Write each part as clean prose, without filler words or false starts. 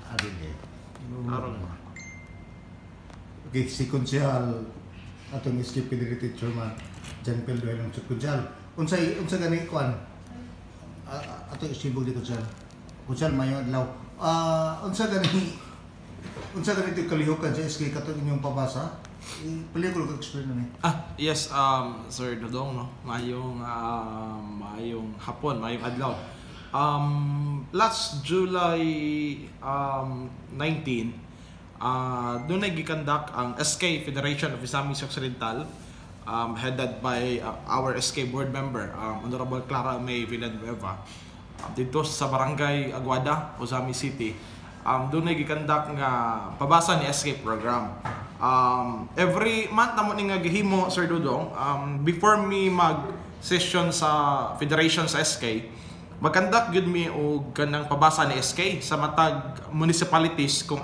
Adili. Aron. Okay, si Konsyal atong SK Federated Chairman Jan Peldo ang Konsyal. Unsa gani kuan? Ato isibog di Konsyal. Konsyal mayo adlaw. Unsa gani ito kalihukan sa SK katong inyong pabasa? Pili ko explain na ni. Yes, Sir Dodong, no? Mayong hapon, mayong adlaw. Last July 19, doon ay gikandak ang SK Federation of Misamis Occidental, headed by our SK board member, Honorable Clara May Villanueva, dito sa Barangay Aguada, Ozami City. Doon ay gikandak nga pabasa ni SK program. Every month namo ni nga gihimo, Sir Dodong, before me mag-session sa Federation sa SK, magkandak gyud mi og kanang pabasa ni SK sa matag municipalities kung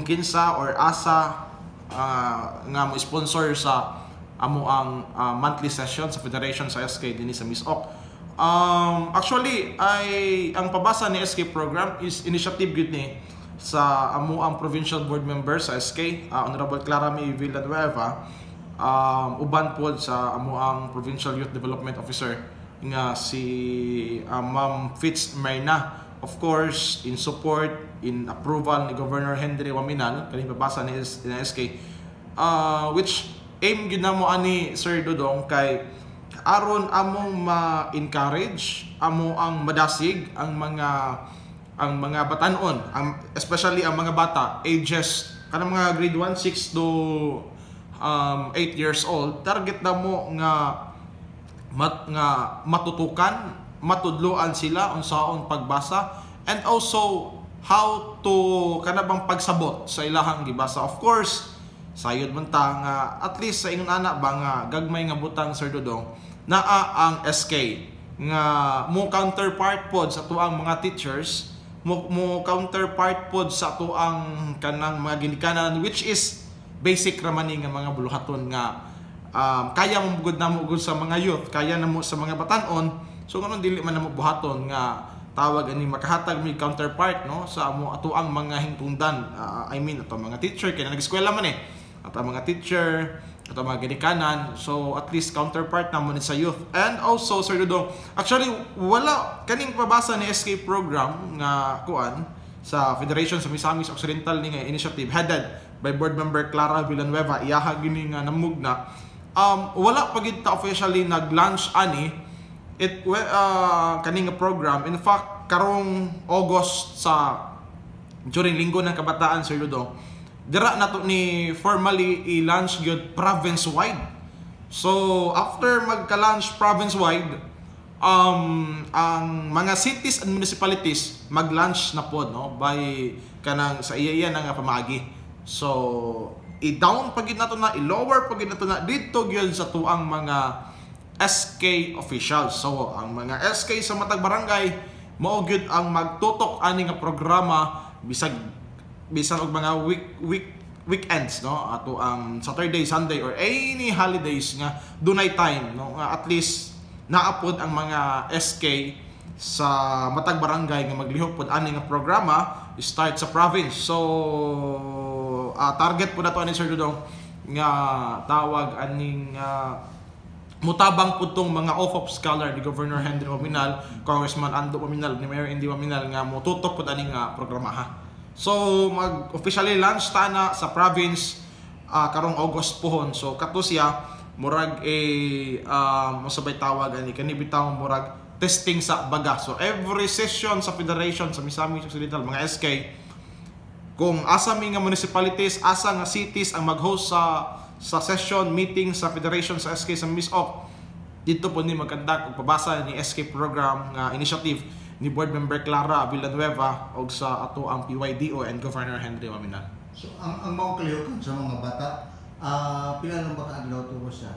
kinsa or asa nga mo sponsor sa amo ang monthly session sa Federation sa SK dinhi sa Misok. Actually ang pabasa ni SK program is initiative gyud ni sa amo ang provincial board member sa SK, Honorable Clara May Villanueva, uban pod sa amo ang provincial youth development officer nga si Ma'am Fitz Merna, of course in support, in approval ni Governor Henry Waminal kaning pabasa ni SK, which aim gyud namo ani, Sir Dodong, kay aron among ma-encourage, amo ang madasig ang mga batanon, especially ang mga bata ages kanang mga grade 1, 6 to 8 years old. Target namo nga matutukan, matudloan sila unsaon pagbasa, and also how to kanabang pagsabot sa ilahang gibasa. Of course, sayod man ta nga at least sa ingon ana ba nga gagmay nga butang, Sir Dodong, naa ang SK nga mo counterpart pod sa tuang mga teachers, mo counterpart pod sa tuang kanang mga ginikanan, which is basic ramani nga mga buluhaton nga kaya mo gud namo gud sa mga youth, kaya namo sa mga batanon. So nganon dili man namo buhaton nga tawag ani makahatag mi counterpart, no, sa amo atoang mga hingtungdan. I mean ato mga teacher kay nag-eskwela man ato mga teacher, ato mga ginikanan. So at least counterpart namo ni sa youth. And also, Sir Dodong, actually wala kaning pabasa ni SK program nga kuan sa Federation sa Misamis Occidental ni nga initiative headed by board member Clara Villanueva, iyaha gini nga namugna. Wala pa gid ta officially nag-launch ani kaning program. In fact, karong August during Linggo ng Kabataan, Sir Dodong, dira na to ni formally i-launch gyud province-wide. So after magka-launch province-wide, ang mga cities and municipalities mag-launch na pod, no, by kanang sa iya nga pamaagi. So i-down pagid nato na, i-lower pagid nato na dito gyud sa tuang mga SK officials. So ang mga SK sa matag barangay mao gyud ang magtutok ani nga programa bisan og mga weekends, no, ato ang Saturday, Sunday or any holidays nga dunay time, no, nga at least naapod ang mga SK sa matag barangay nga maglihok pod ani nga programa start sa province. So target po na to ni Sir Dodong nga tawag aning mutabang po tong mga OFOP scholar ni Governor Henry Waminal, Congressman Ando Waminal, ni Mayor Indy Waminal nga mututok po aning programa ha. So mag-officially launch ta na sa province karong August pohon. So kato siya murag masabay tawag ani kani bitaw murag testing sa baga. So every session sa Federation sa Misamis Occidental, mga SK, kung asa mi nga municipalities, asa nga cities ang mag-host sa session meeting sa Federation sa SK sa Misok, dito po ni magkandak og pabasa ni SK program nga initiative ni board member Clara Villanueva og sa ato ang PYDO and Governor Henry Waminal. So ang mao kalihukan sa mga bata, pila lang ba ka adlaw to siya?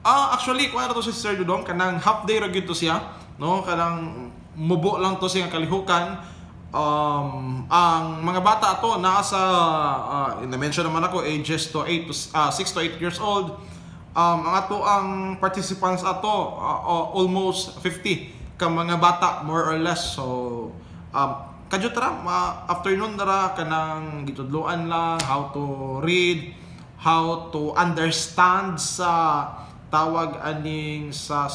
Actually kuha na to si Sir Dodong, kanang half day ra gyud to siya, no, kanang mubo lang to siya kalihukan. Ang mga bata ato naa sa na-mention naman ako ages to 6 to 8 years old. Ang ato ang participants ato almost 50 ka mga bata more or less. So kadyot ra afternoon dara kanang gitudloan lang how to read, how to understand sa tawag aning sa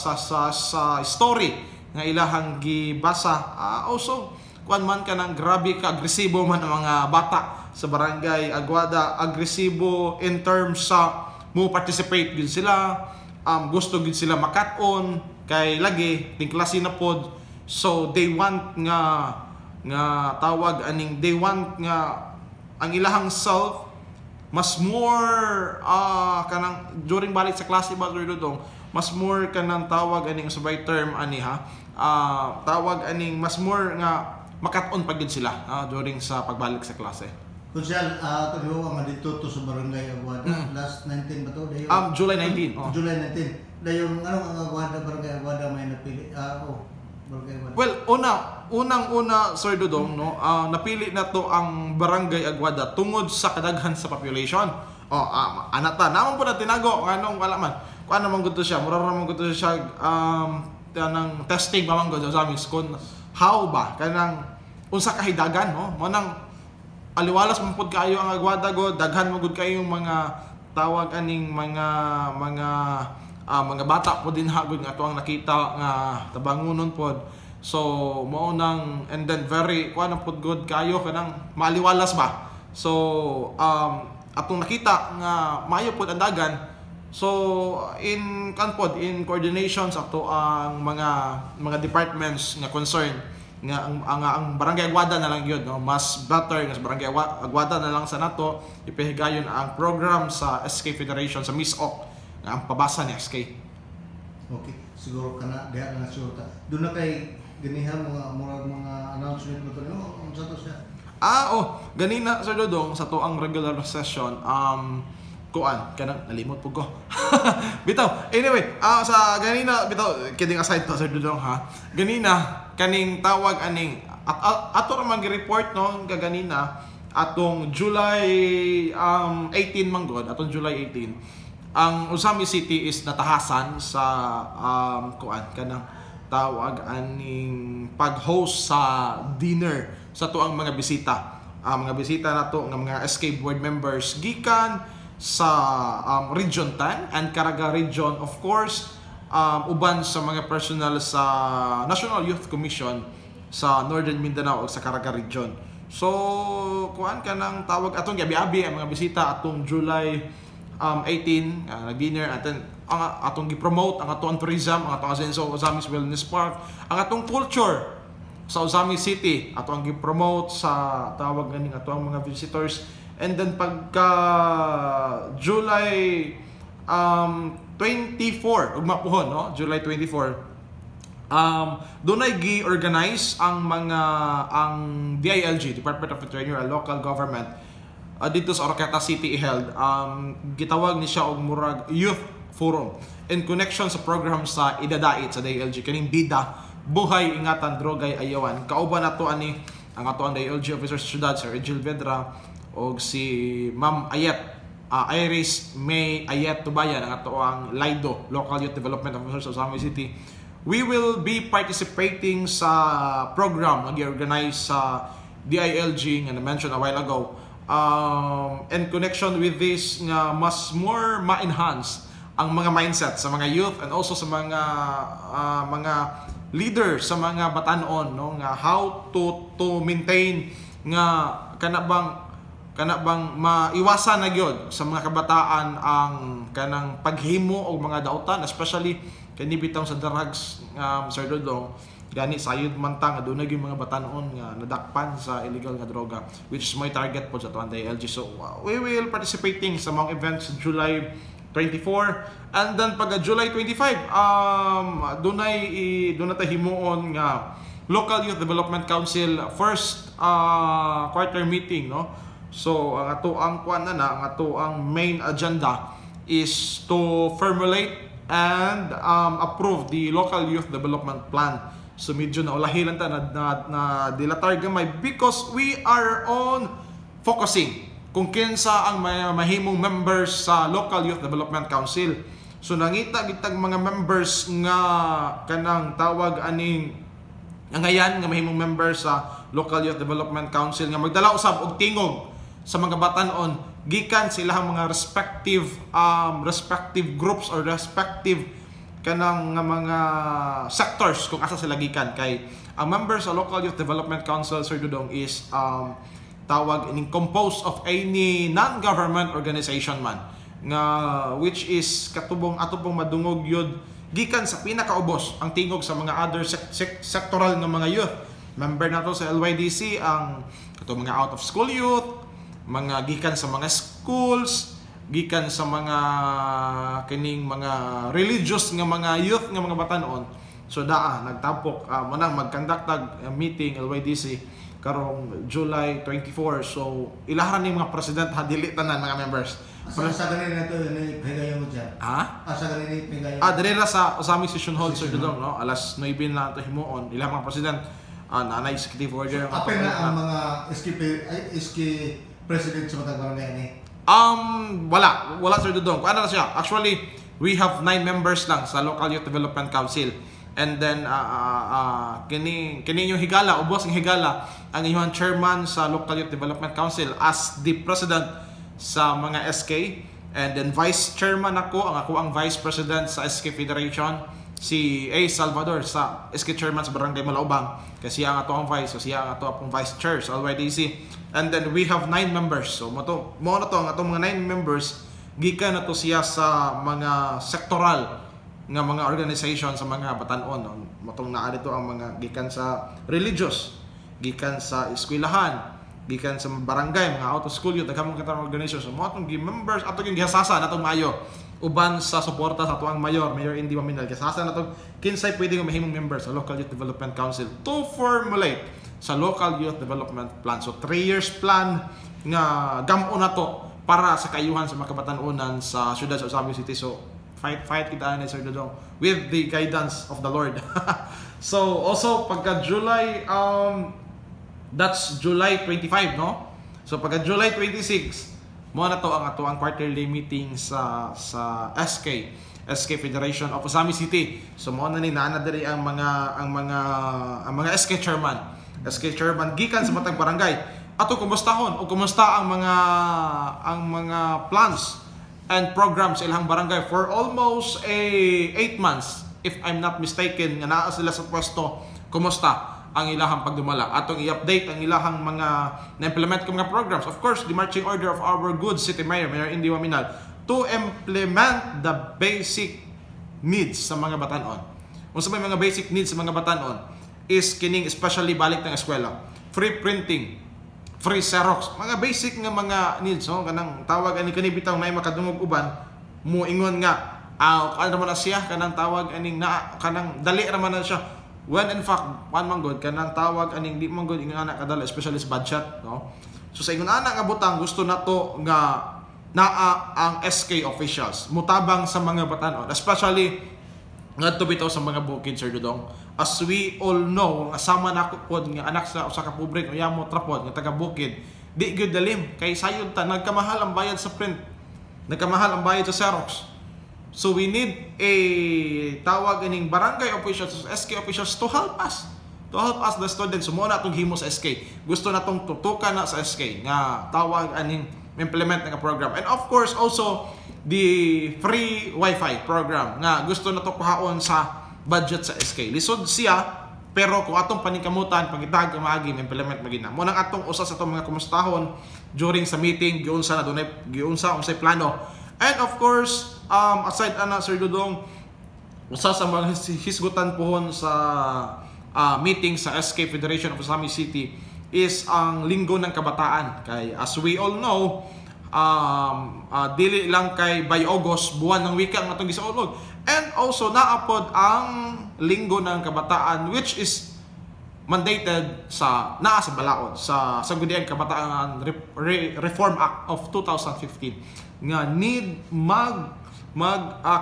story nga ilahang gibasa. Also kuan man kanang grabe ka agresibo man ang mga bata sa barangay Aguada, agresibo in terms sa mo participate gid sila, gusto gid sila makat-on kay lagi ting klase na pod, so they want nga tawag aning they want nga ang ilahang self mas more kanang during balik sa klase ba dudong mas more kanang tawag aning sabay term ani tawag aning mas more nga makat-on pagid sila during sa pagbalik sa klase. Kunsel, tuloy ang dito to sa barangay Aguada, last 19 ba to? July 19. July 19. Dayon ang Aguada, barangay Aguada may napili. Barangay Aguada. Well, unang-una Sir Dudong, no, napili na to ang barangay Aguada tungod sa kadaghan sa population. Anata, naman po na tinago nganong wala man. Kuan naman gud to siya, mura naman gud to siya tanang testing pa man gud sa amin kun how ba kanang unsa ka hidagan, no? Manang aliwalas man pud kayo ang Aguada god, daghan mo gud kayo mga tawag aning mga bata po din hagod nga tuang nakita nga tabangunon pod. So mao nang and then very kuan pud good kayo kanang maaliwalas ba. So atong nakita nga maayo pod ang dagan. So in coordination sa ato ang mga departments nga concern nga ang barangay Aguada na lang yun, no? Mas better nga sa barangay Aguada na lang sa nato ipahigayon ang program sa SK Federation sa MISOC nga ang pabasa ni SK. Okay, siguro kana diha na siguro ta. Doon na kay ganihan mga announcement mo to, no? Unsa to siya? Ganina Sir Dodong sa to ang regular session kuan kanang nalimot pud ko. Bitaw, anyway, sa ganina bitaw kidding aside to Sir Dodong ganina kaning tawag aning ato ra man gi-report no kaganina atong July 18 manggod, atong July 18 ang Usami City is natahasan sa kuan kanang tawag aning pag-host sa dinner sa tuang mga bisita. Mga bisita nato nga mga SK board members gikan sa Region 10 and Caraga Region, of course, uban sa mga personal sa National Youth Commission sa Northern Mindanao o sa Caraga Region. So kuan kanang tawag atong gabi-abi ang mga bisita atong July 18 nag-dinner at then atong gi-promote ang atong tourism, ang atong asenso Usami Wellness Park, ang atong culture sa Usami City atong gi-promote sa tawag ganing atong mga visitors. And then pagka July 24 ugma puhon, no? July 24 dunay gi-organize ang DILG, Department of Interior and Local Government dito sa Oroquieta City held. Gitawag ni siya og murag youth forum in connection sa program sa idadait sa DILG kaning bida buhay ingatan drogay ayawan. Kauban nato ani ang ato ang DILG officer sa syudad Sir Regil Vedra og si Ma'am Iris May Ayet Tubayan ang ato ang LIDO, Local Youth Development Officer sa Usami City. We will be participating sa program na gi-organize sa DILG nga na-mention a while ago. In connection with this nga mas more ma-enhance ang mga mindset sa mga youth and also sa mga leader sa mga batanon, no, nga how to maintain nga kana bang maiwasan na gyud sa mga kabataan ang kanang paghimo og mga dautan, especially kani bitaw sa drugs. Sir Dodong gani sayod man ta nga dunay gyud mga batanon nga nadakpan sa illegal nga droga, which is my target po sa tuwan DILG. So we will participating sa mga events July 24 and then pag July 25 dunay ta himuon nga Local Youth Development Council first quarter meeting, no. So ang ato ang ang ato ang main agenda is to formulate and approve the Local Youth Development Plan. So medyo naulahilan ta na dilatar gamay because we are on focusing kung kinsa ang mahimong members sa Local Youth Development Council. So nangita gitag mga members nga kanang tawag aning ngayan nga mahimong members sa Local Youth Development Council nga magdala usab og tingog sa mga batan-on gikan sa ilang mga respective groups or respective kanang mga sectors kung asa sila gikan. Kay ang members sa Local Youth Development Council, Sir Dudong, is tawag ining composed of any non-government organization man nga which is katubong ato pong madungog yun gikan sa pinakaubos ang tingog sa mga other sectoral nga mga youth. Member nato sa LYDC ang katong mga out of school youth, mga gikan sa mga schools, gikan sa mga kining mga religious nga mga youth nga mga batan-on. So nagtapok manang mag-conduct meeting LYDC karong July 24. So ilahan ni mga president dili tanan mga members. Sa ganin na ito, higayon mo dyan? Sa ganin higayon? Dirira sa Usami Session Hall, Sir Dudong, no? Alas 9 na ito himuon. Ilang mga president, na executive order. Apel na ang mga SK president sa matang barangay ni? Wala Sir Dudong. Kung ano na siya? Actually, we have 9 members lang sa Local Youth Development Council. And then, kini yung higala, ubos ng higala, ang inyong chairman sa Local Youth Development Council as the president sa mga SK, and then vice chairman ako ang vice president sa SK Federation, si A. Salvador sa SK chairman sa Barangay Malaubang, kasi ang ato ang vice, so siya ang ato ang vice chair sa LYDC. And then we have 9 members, so mo na to ang atong mga 9 members gikan na to siya sa mga sectoral nga mga organization sa mga batan-on. Matong naa dito ang mga gikan sa religious, gikan sa eskwelahan, gikan sa barangay, mga out of school youth, daghang mga organization. So mo atong members ato yung gihasasan atong maayo uban sa suporta sa atuang Mayor Indy Maminal. Gihasasan atong kinsay pwedeng mahimong members sa Local Youth Development Council to formulate sa Local Youth Development Plan. So 3 years plan nga gam-o na to para sa kayuhan sa mga kabatan-onan sa siyudad sa Usami City. So fight kita ni Sir Dudong with the guidance of the Lord. So also pagka July that's July 25, no? So pagka July 26, mo na to ang ato ang quarterly meeting sa SK Federation of Usami City. So mo na ni naana diri ang mga SK chairman gikan sa matag barangay. Ato kumustahon o kumusta ang mga plans and programs sa ilang barangay for almost 8 months, if I'm not mistaken, nga naa sila sa pwesto. Kumusta ang ilahang pagdumala, atong i-update ang ilahang mga na-implement ko mga programs. Of course, the marching order of our good city mayor Indy Maminal, to implement the basic needs sa mga batan-on. Kung sa may mga basic needs sa mga batan-on is kining especially balik ng eskwela, free printing, free Xerox, mga basic nga mga needs, no? Kanang tawag ani kani bitaw may makadungog uban mo ingon nga ano naman na siya kanang tawag aning kanang dali naman na siya. When in fact, man manggod kanang tawag aning di manggod ingon ana kadala, especially sa budget, no? So sa ingon ana nga butang gusto nato nga naa ang SK officials mutabang sa mga batan-on, especially ngadto bitaw sa mga bukid, Sir Dudong. As we all know, asama na ko pod nga anak sa usa ka pobre nga mo trapod nga taga bukid, di gyud dalim kay sayod ta, nagkamahal ang bayad sa print, nagkamahal ang bayad sa Xerox. So we need a tawag ining barangay officials, SK officials to help us the students. So mo na itong himo sa SK. Gusto na itong tutukan na sa SK nga tawag aning implement nga program. And of course also the free wifi program nga gusto na ito kuhaon sa budget sa SK. Lisod siya, pero kung atong paningkamutan, pagitag maagi implement magina. Mo nang atong usa sa itong mga kumustahon during sa meeting, giunsa unsay plano. And of course, aside ana Sir Dudong, usa sa mga hisgutan pohon sa meeting sa SK Federation of Usami City is ang Linggo ng Kabataan. Kay as we all know, dili lang kay by August, buwan ng wika ang atong gisaulog. And also naapod ang Linggo ng Kabataan, which is mandated sa balaod sa Sangguniang Kabataan Reform Act of 2015 nga need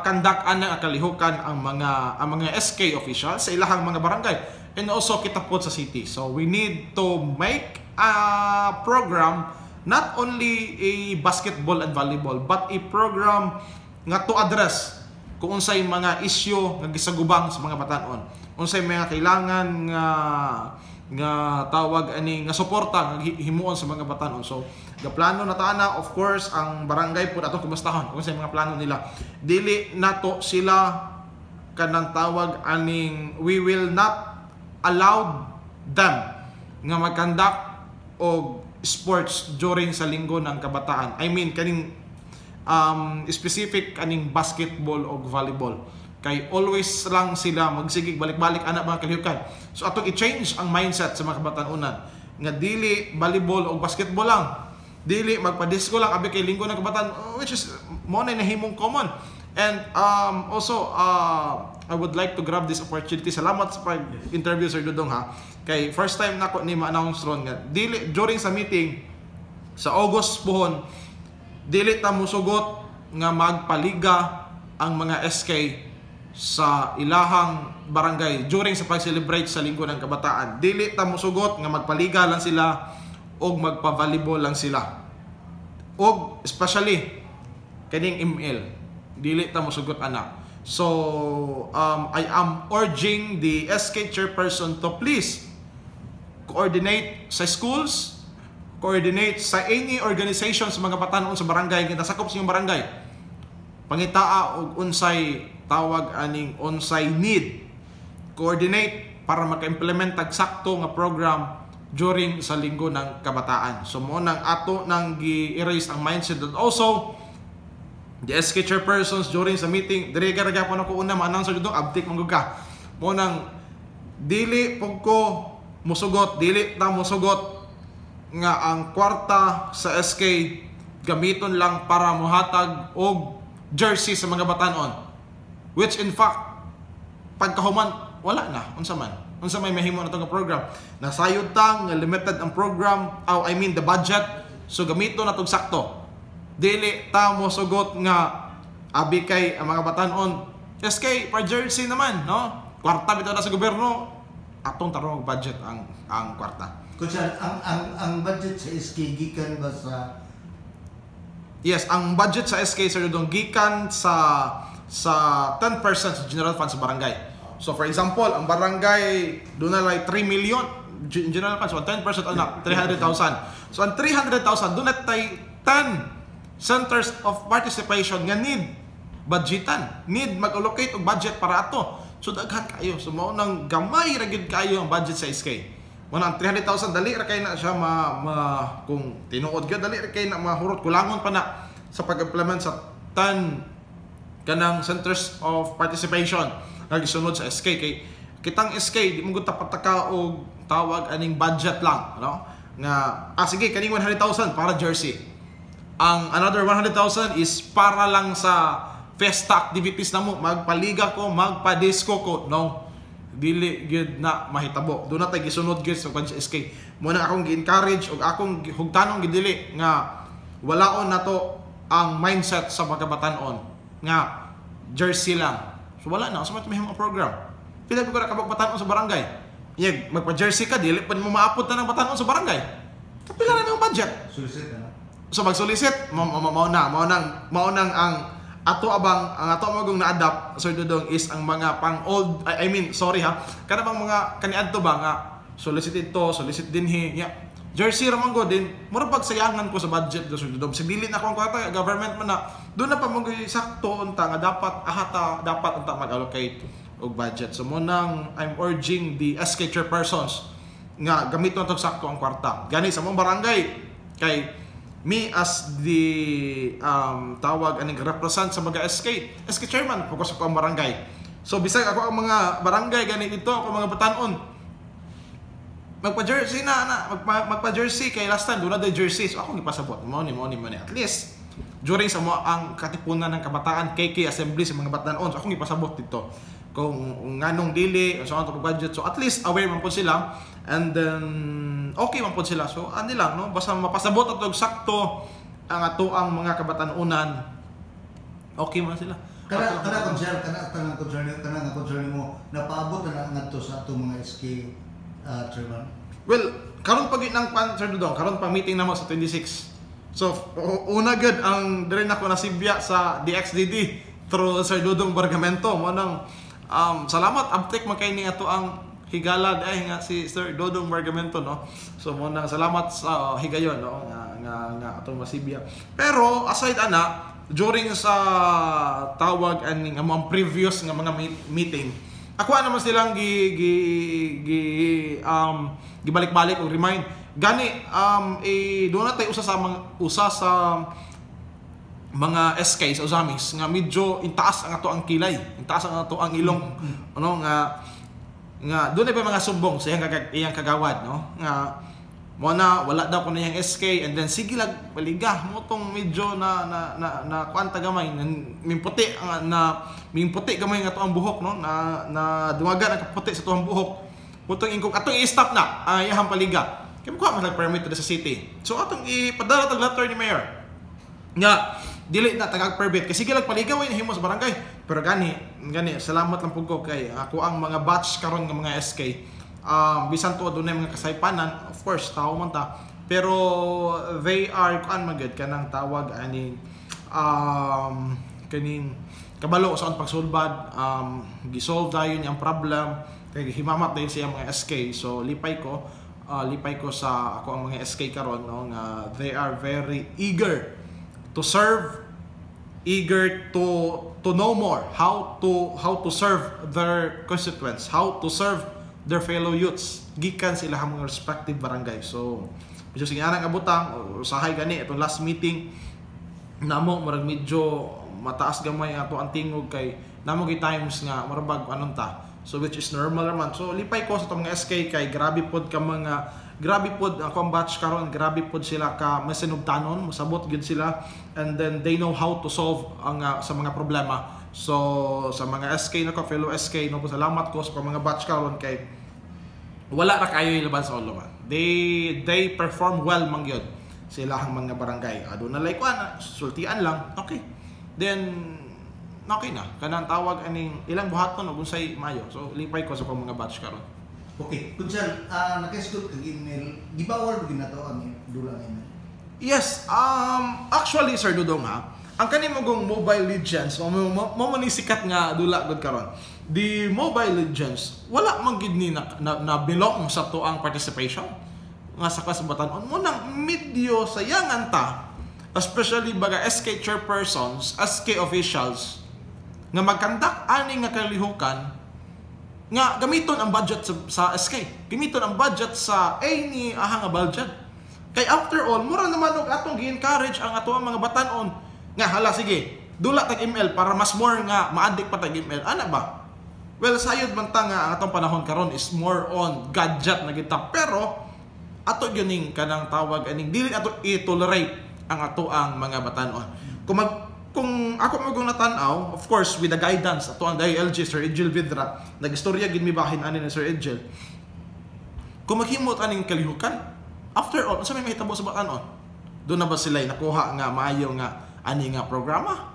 conduct ang kalihukan ang mga SK officials sa ilahang mga barangay and also kitapod sa city. So we need to make a program, not only a basketball and volleyball, but a program nga to address kung unsay mga issue nga gisagubang sa mga batan-on, unsay mga kailangan nga tawag ani nga suporta nga himuon sa mga batanon. So gaplano na taana, of course ang barangay pud atong kumustahon kung sa mga plano nila. Dili nato sila kanang tawag aning we will not allow them nga mag-conduct og sports during sa linggo ng kabataan. I mean kaning specific kaning basketball o volleyball. Kay always lang sila magsigig balik-balik ana mga kalihukan. So atong i-change ang mindset sa mga kabatanunan nga dili volleyball o basketball lang, dili magpa-disco lang abi kay linggo ng kabataan, which is mo na nahimong common. And also I would like to grab this opportunity. Salamat sa pag-interview Sir Dudong ha. Kay first time nako ni ma-announce ron nga dili during sa meeting sa August puhon, dili ta musugot nga magpaliga ang mga SK sa ilahang barangay during sa pag-celebrate sa linggo ng kabataan. Dili ta musugot nga magpaliga lang sila o magpa-volleyball lang sila. O especially kaning ML, dili ta musugot ana. So I am urging the SK chairperson to please coordinate sa schools, coordinate sa any organization sa mga batanon sa barangay nga sakop sa inyong barangay. Pangitaa og unsay tawag aning unsay need, coordinate para maka-implement tag sakto nga program during sa linggo ng kabataan. So mo nang ato nang gi-erase ang mindset that also the SK chairpersons during sa meeting dire gyapon ako una ma-announce dito update manggug ka. Mo nang dili pug ko musugot, dili ta musugot nga ang kwarta sa SK gamiton lang para mohatag og jersey sa mga batanon. Which in fact, pagkahuman, wala na. Unsa may mahimo na itong program. Nasayod tang, limited ang program, I mean the budget. So gamito na itong sakto. Dili ta mo sugot nga abi kay ang mga batanon. SK, per jersey naman, no? Kwarta bitaw na sa gobyerno. Atong tarong budget ang kwarta. Kuya, ang budget sa SK gikan ba sa... Yes, ang budget sa SK Sir Dudong gikan sa 10% sa general fund sa barangay. So for example, ang barangay doon na like 3 million general fund, so 10% anak 300,000. So ang 300,000 doon na tay 10 centers of participation nga need budgetan, need mag-allocate og budget para ato. So daghan kayo, so mao nang gamay ra gid kayo ang budget sa SK. Mo nang 300,000 dali ra kay na siya kung tinuod gyud dali ra kay na mahurot kulangon pa na sa pag-implement sa 10 kanang centers of participation nga gisunod sa SK. Kay kitang SK di mo gud pataka og tawag aning budget lang, no? Nga sige kaning 100,000 para jersey. Ang another 100,000 is para lang sa festa activities namo, magpaliga ko, magpa-disco ko, no? Dili gyud na mahitabo. Do na tay gisunod gyud sa SK. Mo na akong gi-encourage og akong hugtanon gidili nga walaon nato ang mindset sa mga batanon nga jersey lang. So wala na, sa may mga program. Pila ko na kabag batanon sa barangay. Yag magpa-jersey ka, dili pa mo maapot na ng batanon sa barangay. Kapila na yung budget. Solicit na. So mag-solicit, mao nang ang ato magong na-adapt Sir Dudong is ang mga pang old, I mean, sorry ha. Kana bang mga kaniadto ba nga solicit dinhi. Yeah. Jersey ramang go din, mura pagsayangan ko sa budget do Sir Dudong. Sigili na akong kwarta, government man na doon na pa sakto unta nga dapat unta mag-allocate og budget. So mo nang I'm urging the SK chairpersons nga gamit na sakto ang kwarta. Gani sa mong barangay kay me as the tawag aning represent sa mga SK chairman focus ako ang barangay. So bisag ako ang mga barangay gani dito ako mga batanon. Magpa-jersey magpa-jersey kay last time doon na jersey. So ako gipasabot mo ni at least during sa mo ang katipunan ng kabataan KK assembly sa mga batanon. So ako gipasabot dito kung nganong dili so ang budget. So at least aware man po sila and then okay man po sila. So ano lang no basta mapasabot at sakto ang ato ang mga kabatanunan. Okay man sila. Kana concern mo napaabot na ngadto sa ato mga SK chairman. Well, karon pag nang Sir Dudong, karon pa meeting namo sa 26. So una gud ang dire nako nasibya sa DXDD through Sir Dudong Bargamento mo nang salamat uptake man kay ni ato ang higala ay nga si Sir Dodong Bargamento, no. So mo nang salamat sa higayon, no, nga atong masibya. Pero aside ana, during sa tawag aning among previous nga mga meeting, ako naman silang gibalik-balik o remind gani doon na tayo usa sa mga SK sa Usamis nga medyo intaas ang ato ang kilay, intaas ang ato ang ilong, ano nga doon ay pa mga sumbong sa iyang kagawad, no, nga mo na wala daw ko na yung SK, and then sige lag baliga mo tong medyo na kwanta gamay mimputi gamay nga to ang buhok, no, na dumagan ang kaputi sa tuang buhok mutong ingkong atong i-stop na iyang paliga kay mo ko nag-permit to sa city, so atong ipadala tag letter ni mayor nga dili na tagag-permit kasi sige lag paliga way nahimo sa barangay. Pero gani salamat lang pud ko kay ako ang mga batch karon nga mga SK, bisan to dunay mga kasaypanan, of course tao man ta, pero they are kuan magud kanang tawag ani kaning kabalo sa pagsulbad, gisolve dayon ang problem kay himamat dayon siya mga SK. So lipay ko sa ako ang mga SK karon, no, nga they are very eager to serve, eager to know more how to serve their constituents, how to serve their fellow youths gikan sila ang mga respective barangay. So medyo singarang abutang usahay gani itong last meeting namo murag medyo mataas gamay ato ang tingog kay namo gi times nga marabag anon ta, so which is normal naman. So lipay ko sa itong mga SK kay grabe pod ako ang batch karon, grabe pod sila ka masinugtanon, masabot gid sila, and then they know how to solve ang sa mga problema. So sa mga SK nako, fellow SK, no, salamat ko sa mga batch karon kay wala ra kayo ilaban sa ulo man. They perform well man gyud sila ang mga barangay. Aduna like kuan sultian lang, okay. Then okay na kanang tawag aning ilang buhaton ug unsay mayo. So lipay ko sa mga batch karon. Okay, Kunsel, naka-scoop kag email, gibawal ba ginato ang dula email? Yes, actually Sir Dudong ang kanimong Mobile Legends, mo manisikat nga dula gud karon. The Mobile Legends wala man gid ni na belong sa tuang participation nga sa kasabatan-on mo nang medyo sayangan ta, especially baga SK chairpersons, SK officials nga magkandak ani nga kalihukan nga gamiton ang budget sa SK, gamiton ang budget sa ni ahang nga budget. Kay after all, mura naman og atong gi-encourage ang ato mga batan-on nga hala sige, dula tag email para mas more nga ma-addict pa tag email. Ana ba? Well, sayod man ta nga ang atong panahon karon is more on gadget na kita, pero ato gyuning kanang tawag aning dili ato i-tolerate ang ato ang mga batan-on. Kung ako magong natanaw, of course, with the guidance ato ang DILG, Sir Edgel Vidra, nag-istorya gid mi bahin ani ni Sir Edgel. Kung maghimot aning kalihukan, after all, unsa may mahitabo sa batan-on? Doon na ba sila nakuha nga maayo nga ani nga programa?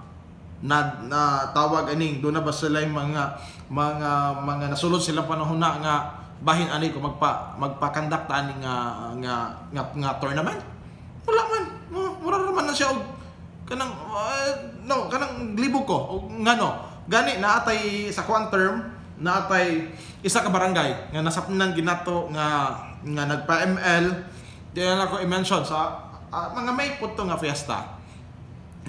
Na tawag aning doon na ba sila mga nasulod silang panahon na nga bahin ani ko magpa-conduct ani nga tournament? Wala man. Mura naman na siya og kanang kanang libog ko ngano gani naatay sa kuan term naatay isa ka barangay nga nasapnan ginato nga nagpa-ML diyan ako i-mention sa mga may punto nga fiesta,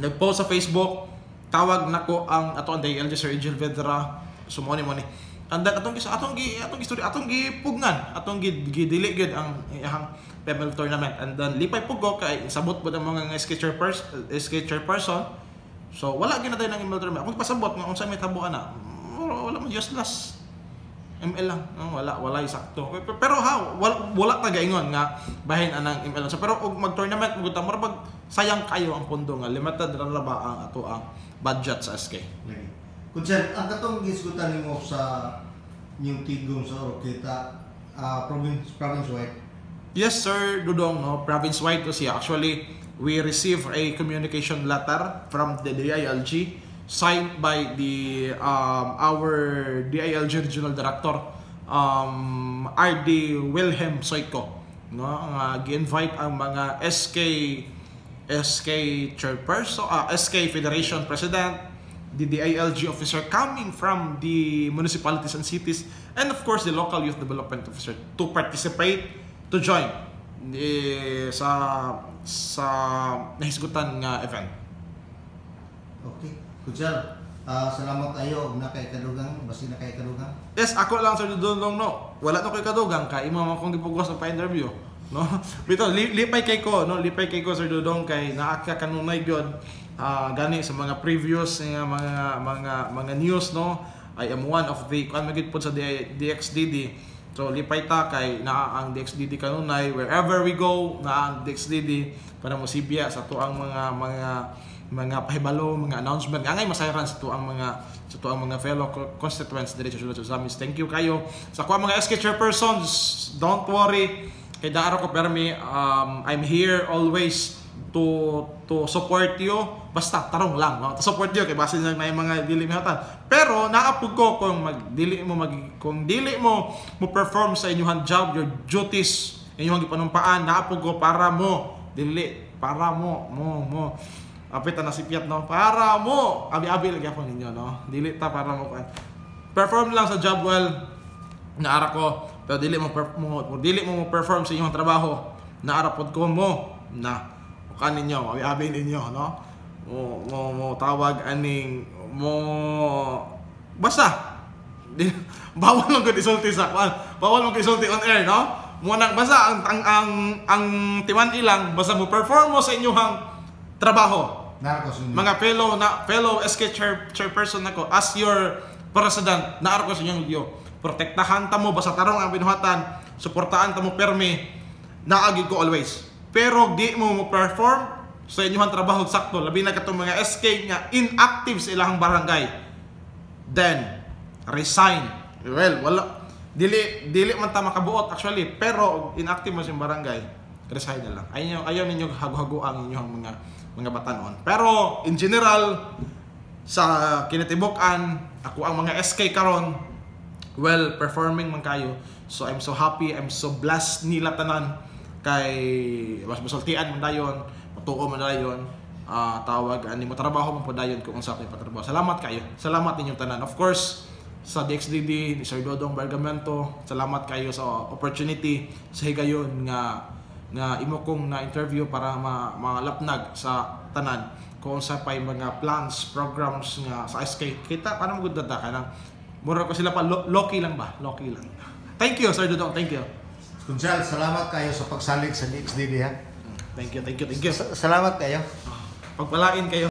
nagpost sa Facebook, tawag nako ang ato ang DILG Sir Edgel Vedra sumoni mo ni and then atong istorya atong gipugnan atong gidili gid ang iyang PML tournament, and then lipay pugo kay sabot pud ang mga SK chairperson. So wala ginatay ng email tournament. Kung pasabot nga unsa may tabuan na, wala man useless. ML lang, wala sakto. Pero wala ta gaingon nga bahin anang email. So pero og mag-tournament mo ta murag sayang kayo ang pondo nga limited ra ba ang ato ang budget sa SK. Kunsel, ang katong gisgutan nimo sa New Tigong sa Oroqueta, province-wide. Yes, Sir Dudong, no, province-wide to siya. Actually, we received a communication letter from the DILG signed by the our DILG Regional Director, RD Wilhelm Soyko, no, gi-invite ang mga SK chairperson, SK Federation President, the DILG officer coming from the municipalities and cities, and of course the local youth development officer to participate, to join sa nahisgutan nga event. Okay. Kunsyal, salamat kayo na kay kadugang, basi na kay kadugang. Yes, ako lang Sir Dudong, no. Wala to kay kadugang kay imo man kong gipugos pa interview, no. Bito lipay kay ko, no. Lipay kay ko Sir Dudong kay naa ka kanunay gyud gani sa mga previous nga mga news, no. I am one of the magid pud sa DXDD. So lipay ta kay naa ang DXDD kanunay, wherever we go na ang DXDD para mo sibya sa tuang mga pahibalo, mga announcement angay masayran sa tuang mga fellow constituents diri sa Sulod Zamis. Thank you kayo sa kuha mga SK chairpersons. Don't worry kay daara ko permi, I'm here always to support you. Basta tarong lang, no? To support you kay basin lang na yung mga dili mihatan. Pero naapug ko kung kung dili mo perform sa inyong job, your duties, inyong gipanumpaan, naapug ko para mo apitan na si Piat, no? Para mo abi-abi lagi ako ninyo, no? Dili ta para mo perform lang sa job well naara ko, pero dili mo perform sa inyong trabaho, naara pod ko mo na kaninyo, abi-abi ninyo, no? Mo tawag aning mo basta bawal lang ko isulti sa bawal mo isulti on air, no? Mo nang basta ang timan ilang basta mo perform mo sa inyong trabaho. Mga fellow SK chairperson nako as your president, naaro ko sa inyong video. Protektahan ta mo basta tarong ang binuhatan, suportahan ta mo permi, naagid ko always. Pero di mo perform sa inyong trabaho sakto, labi na katong mga SK nga inactive sa ilang barangay, then resign. Well, wala dili man ta makabuot actually, pero inactive mo sa barangay, resign na lang. Ayaw ninyo hago-hago ang inyong mga batanon. Pero in general sa kinatibuk-an, ako ang mga SK karon well performing man kayo. So I'm so happy, I'm so blessed nila tanan kay mas masultian man dayon, matuo man dayon, tawag ani mo trabaho man po dayon kung unsa kay patrabaho. Salamat kayo. Salamat ninyong tanan. Of course, sa DXDD ni Sir Dodong Bergamento, salamat kayo sa opportunity sa higayon nga imo kong na-interview para malapnag sa tanan kung sa pay mga plans, programs nga sa SK. Kita paano mo gud data kanang mura ko sila pa loki lang ba? Loki lang. Thank you Sir Dodong, thank you. Kunsyal, salamat kayo sa pagsalig sa DXDD, ha. Thank you. Salamat kayo. Pagpalain kayo.